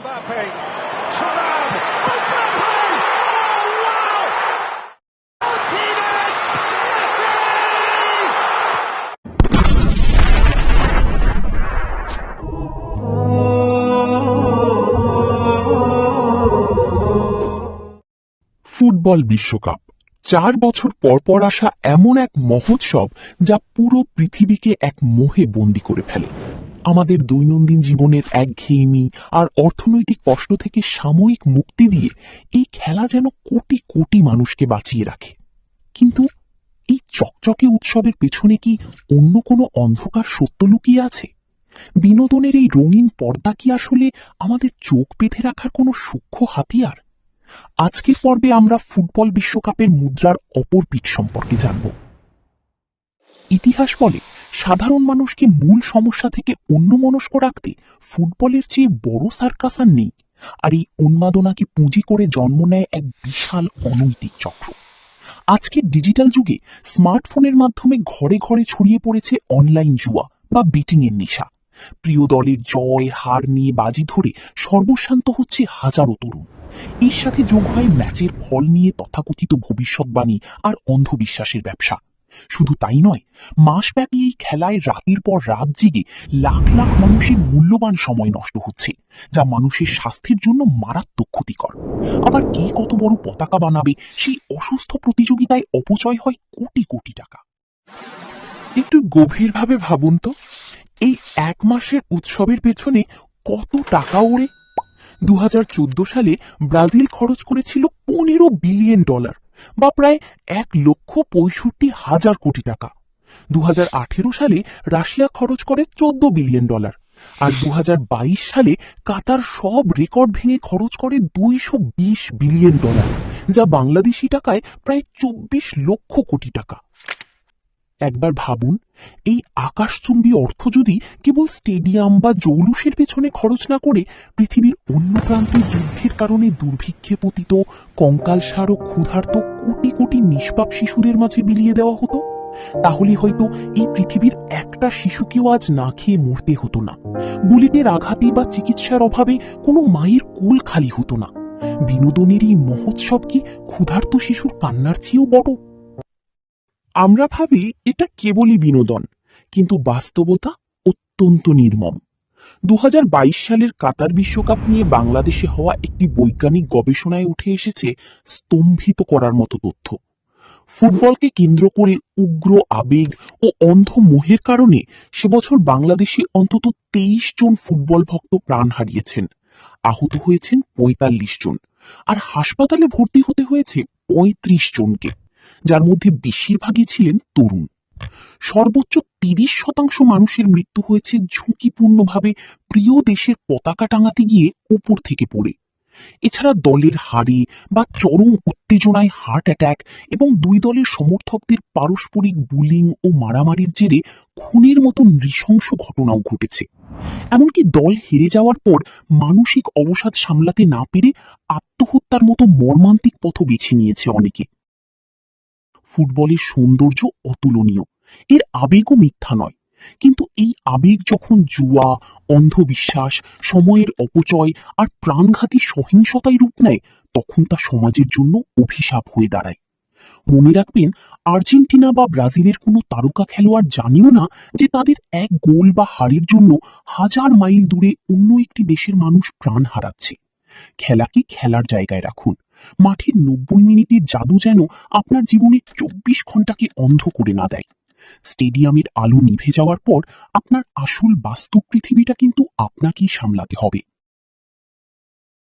Mbappe, Thuram, Mbappe! Oh wow! Martinez, Messi! Football বিশ্বকাপ 4 বছর পর পর আসা এমন এক মহোৎসব যা পুরো পৃথিবীকে এক মোহে বন্দী করে ফেলে। আমাদের দৈনন্দিন জীবনের একঘেয়েমি আর অর্থনৈতিক কষ্ট থেকে সাময়িক মুক্তি দিয়ে এই খেলা যেন কোটি কোটি মানুষকে বাঁচিয়ে রাখে। কিন্তু এই চকচকে উৎসবের পেছনে কি অন্য কোনো অন্ধকার সত্য লুকিয়ে আছে? বিনোদনের এই রঙিন পর্দা কি আসলে আমাদের চোখ বেঁধে রাখার কোনো সূক্ষ্ম হাতিয়ার? আজকের পর্বে আমরা ফুটবল বিশ্বকাপের মুদ্রার অপর পিঠ সম্পর্কে জানব। ইতিহাস বলে সাধারণ মানুষকে মূল সমস্যা থেকে অন্যমনস্ক রাখতে ফুটবলের চেয়ে বড় সার্কাস আর নেই। আর এই উন্মাদনাকে পুঁজি করে জন্ম নেয় এক বিশাল অনৈতিক চক্র। আজকের ডিজিটাল যুগে স্মার্টফোনের মাধ্যমে ঘরে ঘরে ছড়িয়ে পড়েছে অনলাইন জুয়া বা বেটিং এর নেশা। প্রিয় দলের জয় হার নিয়ে বাজি ধরে সর্বশান্ত হচ্ছে হাজারো তরুণ। এর সাথে যোগ হয় ম্যাচের ফল নিয়ে তথাকথিত ভবিষ্যৎবাণী আর অন্ধবিশ্বাসের ব্যবসা। শুধু তাই নয়, মাসব্যাপী এই খেলায় রাতের পর রাত জেগে লাখ লাখ মানুষের মূল্যবান সময় নষ্ট হচ্ছে, যা মানুষের স্বাস্থ্যের জন্য মারাত্মক ক্ষতিকর। আবার কে কত বড় পতাকা বানাবে সেই অসুস্থ প্রতিযোগিতায় অপচয় হয় কোটি কোটি টাকা। একটু গভীরভাবে ভাবুন তো, এই এক মাসের উৎসবের পেছনে কত টাকা ওড়ে। 2014 সালে ব্রাজিল খরচ করেছিল $15 বিলিয়ন, বা প্রায় 1,65,000 কোটি টাকা। 2018 সালে রাশিয়া খরচ করে $14 বিলিয়ন, আর 2022 সালে কাতার সব রেকর্ড ভেঙে খরচ করে $220 বিলিয়ন, যা বাংলাদেশি টাকায় প্রায় 24 লক্ষ কোটি টাকা। একবার ভাবুন, এই আকাশচুম্বী অর্থ যদি কেবল স্টেডিয়াম বা জৌলুসের পেছনে খরচ না করে পৃথিবীর অন্য প্রান্তে যুদ্ধের কারণে দুর্ভিক্ষে পতিত কঙ্কালসার ও ক্ষুধার্ত কোটি কোটি নিষ্পাপ শিশুদের মাঝে বিলিয়ে দেওয়া হতো, তাহলে হয়তো এই পৃথিবীর একটা শিশুকেও আজ না খেয়ে মরতে হতো না। বুলেটের আঘাতে বা চিকিৎসার অভাবে কোনো মায়ের কোল খালি হতো না। বিনোদনের এই মহোৎসব কি ক্ষুধার্ত শিশুর কান্নার চেয়েও বড়? আমরা ভাবি এটা কেবলই বিনোদন, কিন্তু বাস্তবতা অত্যন্ত নির্মম। 2022 সালের কাতার বিশ্বকাপ নিয়ে বাংলাদেশে হওয়া একটি বৈজ্ঞানিক গবেষণায় উঠে এসেছে স্তম্ভিত করার মতো তথ্য। ফুটবলকে কেন্দ্র করে উগ্র আবেগ ও অন্ধ মোহের কারণে সে বছর বাংলাদেশে অন্তত 23 জন ফুটবল ভক্ত প্রাণ হারিয়েছেন, আহত হয়েছেন 45 জন, আর হাসপাতালে ভর্তি হতে হয়েছে 35 জনকে, যার মধ্যে বেশিরভাগই ছিলেন তরুণ। সর্বোচ্চ 30% মানুষের মৃত্যু হয়েছে ঝুঁকিপূর্ণভাবে প্রিয় দেশের পতাকা টাঙাতে গিয়ে উপর থেকে পড়ে। এছাড়া দলের হারে বা চরম উত্তেজনায় হার্ট অ্যাটাক এবং দুই দলের সমর্থকদের পারস্পরিক বুলিং ও মারামারির জেরে খুনের মতো নৃশংস ঘটনাও ঘটেছে। এমনকি দল হেরে যাওয়ার পর মানসিক অবসাদ সামলাতে না পেরে আত্মহত্যার মতো মর্মান্তিক পথ বেছে নিয়েছে অনেকে। ফুটবলের সৌন্দর্য অতুলনীয়, এর আবেগও মিথ্যা নয়, কিন্তু এই আবেগ যখন জুয়া, অন্ধবিশ্বাস, সময়ের অপচয় আর প্রাণঘাতী সহিংসতায় রূপ নেয়, তখন তা সমাজের জন্য অভিশাপ হয়ে দাঁড়ায়। মনে রাখবেন, আর্জেন্টিনা বা ব্রাজিলের কোনো তারকা খেলোয়াড় জানিও না যে তাদের এক গোল বা হারের জন্য হাজার মাইল দূরে অন্য একটি দেশের মানুষ প্রাণ হারাচ্ছে। খেলাকে খেলার জায়গায় রাখুন। মাঠের 90 মিনিটের জাদু যেন আপনার জীবনের 24 ঘন্টাকে অন্ধ করে না দেয়। স্টেডিয়ামের আলো নিভে যাওয়ার পর আপনার আসল বাস্তব পৃথিবীটা কিন্তু আপনাকেই সামলাতে হবে।